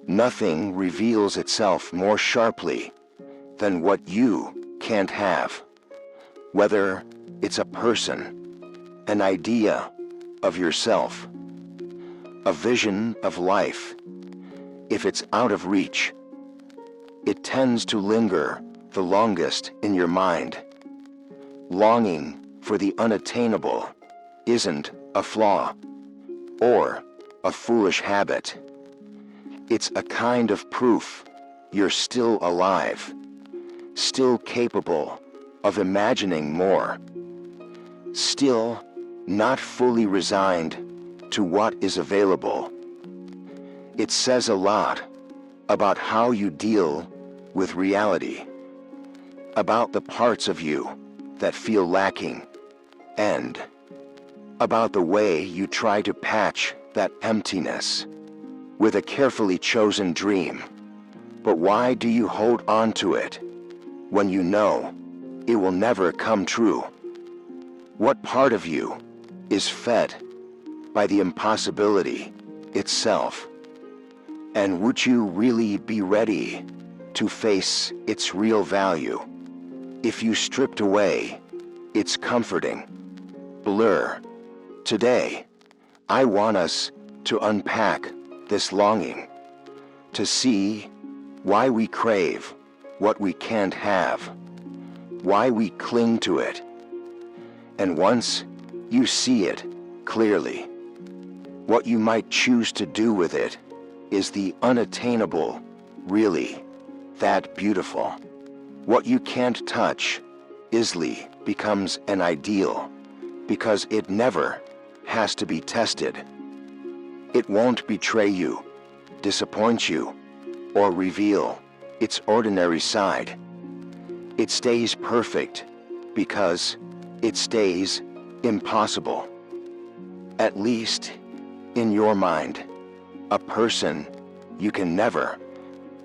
Nothing reveals itself more sharply than what you can't have. Whether it's a person, an idea of yourself, a vision of life, if it's out of reach, it tends to linger the longest in your mind. Longing for the unattainable isn't a flaw or a foolish habit. It's a kind of proof you're still alive, still capable of imagining more, still not fully resigned to what is available. It says a lot about how you deal with reality, about the parts of you that feel lacking, and about the way you try to patch that emptiness with a carefully chosen dream. But why do you hold on to it when you know it will never come true? What part of you is fed by the impossibility itself? And would you really be ready to face its real value if you stripped away its comforting blur? Today, I want us to unpack this longing, to see why we crave what we can't have, why we cling to it. And once you see it clearly, what you might choose to do with it. Is the unattainable really that beautiful? What you can't touch easily becomes an ideal because it never has to be tested. It won't betray you, disappoint you, or reveal its ordinary side. It stays perfect because it stays impossible. At least in your mind. A person you can never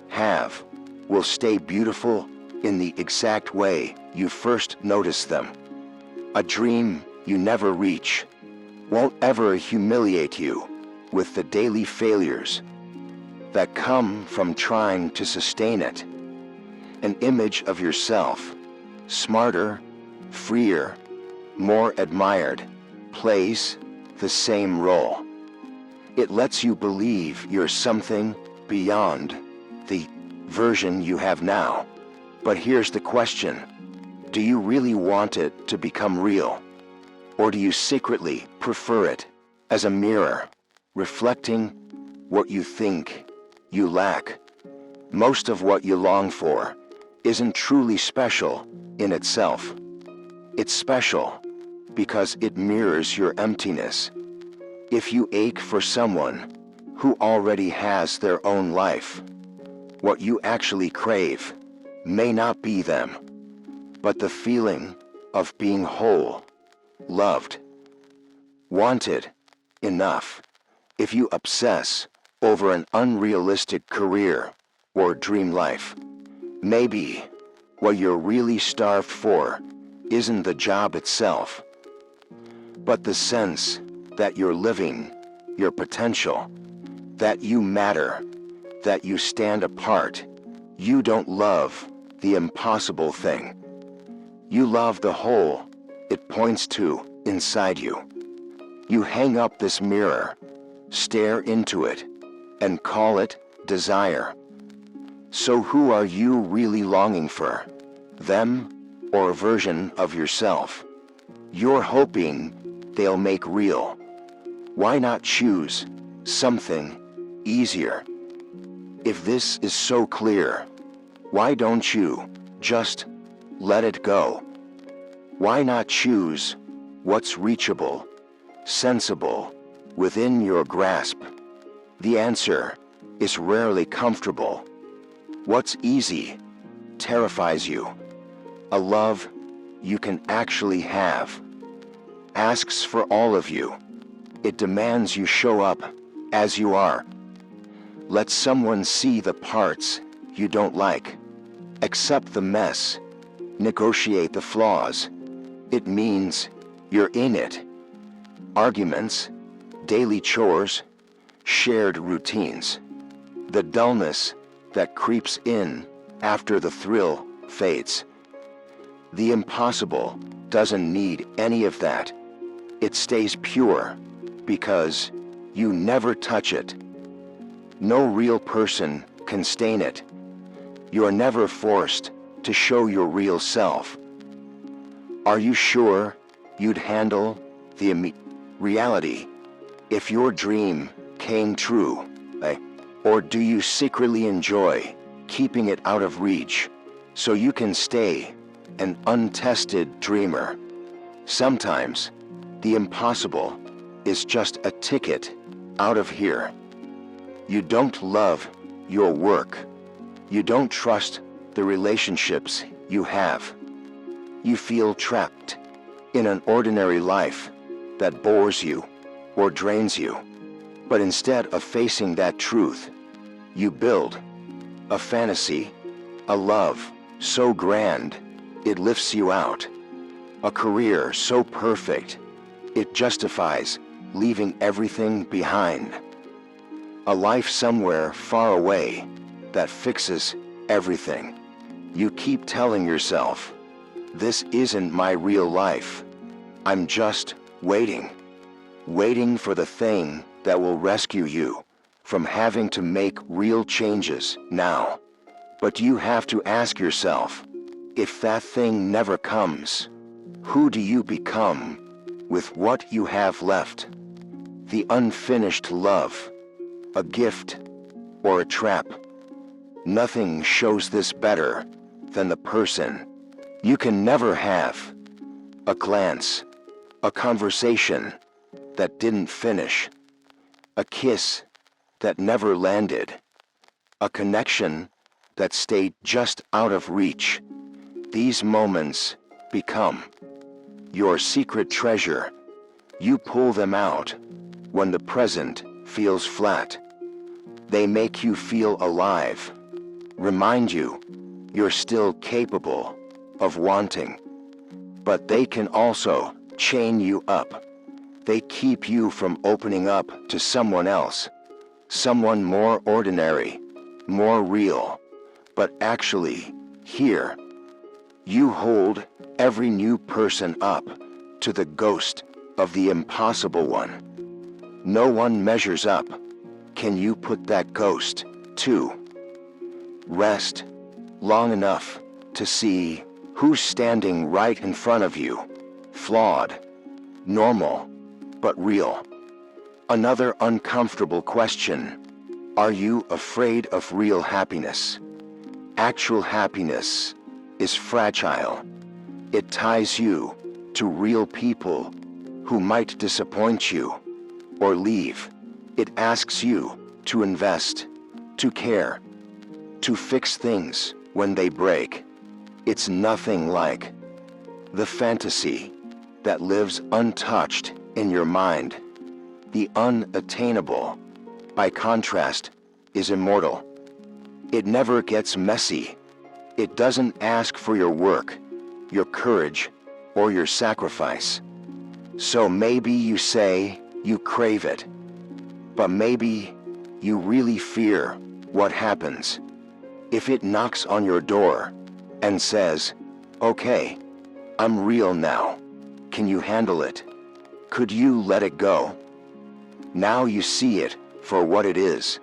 have will stay beautiful in the exact way you first noticed them. A dream you never reach won't ever humiliate you with the daily failures that come from trying to sustain it. An image of yourself, smarter, freer, more admired, plays the same role. It lets you believe you're something beyond the version you have now. But here's the question. Do you really want it to become real? Or do you secretly prefer it as a mirror, reflecting what you think you lack? Most of what you long for isn't truly special in itself. It's special because it mirrors your emptiness. If you ache for someone who already has their own life, what you actually crave may not be them, but the feeling of being whole, loved, wanted, enough. If you obsess over an unrealistic career or dream life, maybe what you're really starved for isn't the job itself, but the sense that you're living your potential, that you matter, that you stand apart. You don't love the impossible thing. You love the whole it points to inside you. You hang up this mirror, stare into it, and call it desire. So who are you really longing for? Them or a version of yourself you're hoping they'll make real? Why not choose something easier? If this is so clear, why don't you just let it go? Why not choose what's reachable, sensible, within your grasp? The answer is rarely comfortable. What's easy terrifies you. A love you can actually have asks for all of you. It demands you show up as you are. Let someone see the parts you don't like. Accept the mess. Negotiate the flaws. It means you're in it. Arguments, daily chores, shared routines. the dullness that creeps in after the thrill fades. The impossible doesn't need any of that. It stays pure because you never touch it. No real person can stain it. You're never forced to show your real self. Are you sure you'd handle the reality if your dream came true? Or do you secretly enjoy keeping it out of reach so you can stay an untested dreamer? Sometimes the impossible is just a ticket out of here. You don't love your work. You don't trust the relationships you have. You feel trapped in an ordinary life that bores you or drains you. But instead of facing that truth, you build a fantasy, a love so grand it lifts you out, a career so perfect it justifies leaving everything behind, a life somewhere far away that fixes everything. You keep telling yourself, this isn't my real life. I'm just waiting for the thing that will rescue you from having to make real changes now. But you have to ask yourself, if that thing never comes, who do you become with what you have left? The unfinished love, a gift, or a trap? Nothing shows this better than the person you can never have. A glance, a conversation that didn't finish, a kiss that never landed, a connection that stayed just out of reach. These moments become your secret treasure. You pull them out when the present feels flat. They make you feel alive, remind you you're still capable of wanting. But they can also chain you up. They keep you from opening up to someone else, someone more ordinary, more real. But actually, here, you hold every new person up to the ghost of the impossible one. No one measures up. Can you put that ghost to rest long enough to see who's standing right in front of you? Flawed, normal, but real. Another uncomfortable question. Are you afraid of real happiness? Actual happiness is fragile. It ties you to real people who might disappoint you or leave. It asks you to invest, to care, to fix things when they break. It's nothing like the fantasy that lives untouched in your mind. The unattainable, by contrast, is immortal. It never gets messy. It doesn't ask for your work, your courage, or your sacrifice. So maybe you say you crave it, but maybe you really fear what happens if it knocks on your door and says, okay, I'm real now. Can you handle it? Could you let it go? Now you see it for what it is.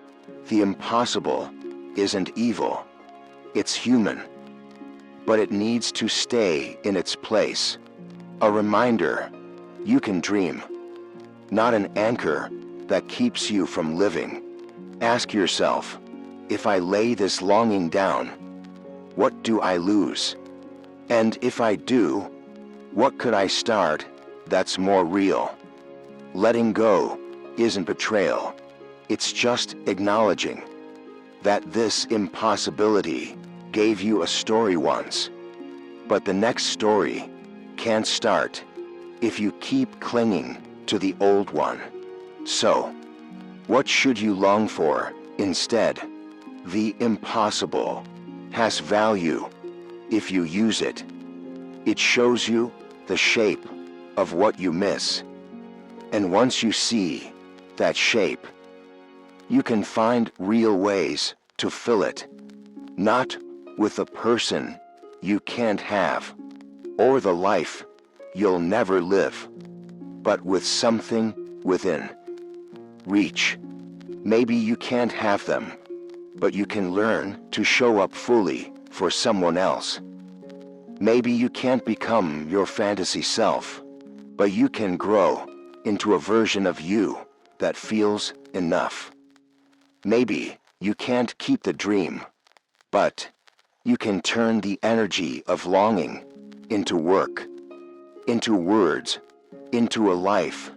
The impossible isn't evil. It's human. But it needs to stay in its place. A reminder you can dream, not an anchor that keeps you from living. Ask yourself, if I lay this longing down, what do I lose? And if I do, what could I start that's more real? Letting go isn't betrayal. It's just acknowledging that this impossibility gave you a story once, but the next story can't start if you keep clinging to the old one. So, what should you long for instead? The impossible has value if you use it. It shows you the shape of what you miss. And once you see that shape, you can find real ways to fill it, not with a person you can't have, or the life you'll never live, but with something within reach. Maybe you can't have them, but you can learn to show up fully for someone else. Maybe you can't become your fantasy self, but you can grow into a version of you that feels enough. Maybe you can't keep the dream, but you can turn the energy of longing into work, into words, into a life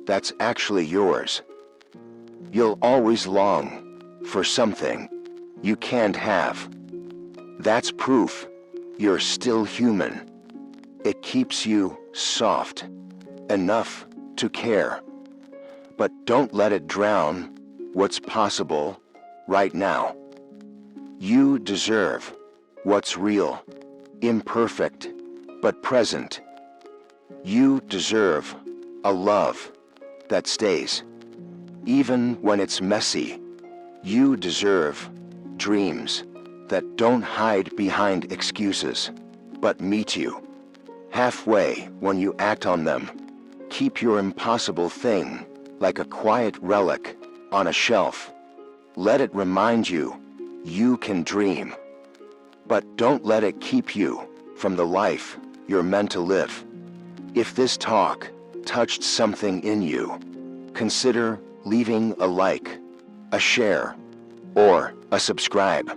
that's actually yours. You'll always long for something you can't have. That's proof you're still human. It keeps you soft enough to care. But don't let it drown what's possible right now. You deserve what's real, imperfect, but present. You deserve a love that stays, even when it's messy. You deserve dreams that don't hide behind excuses, but meet you halfway when you act on them. Keep your impossible thing like a quiet relic on a shelf. Let it remind you you can dream, but don't let it keep you from the life you're meant to live. If this talk touched something in you, consider leaving a like, a share, or a subscribe.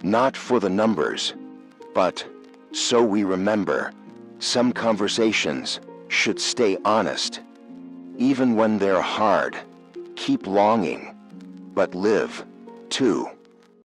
Not for the numbers, but so we remember some conversations should stay honest. Even when they're hard, keep longing, but live, too.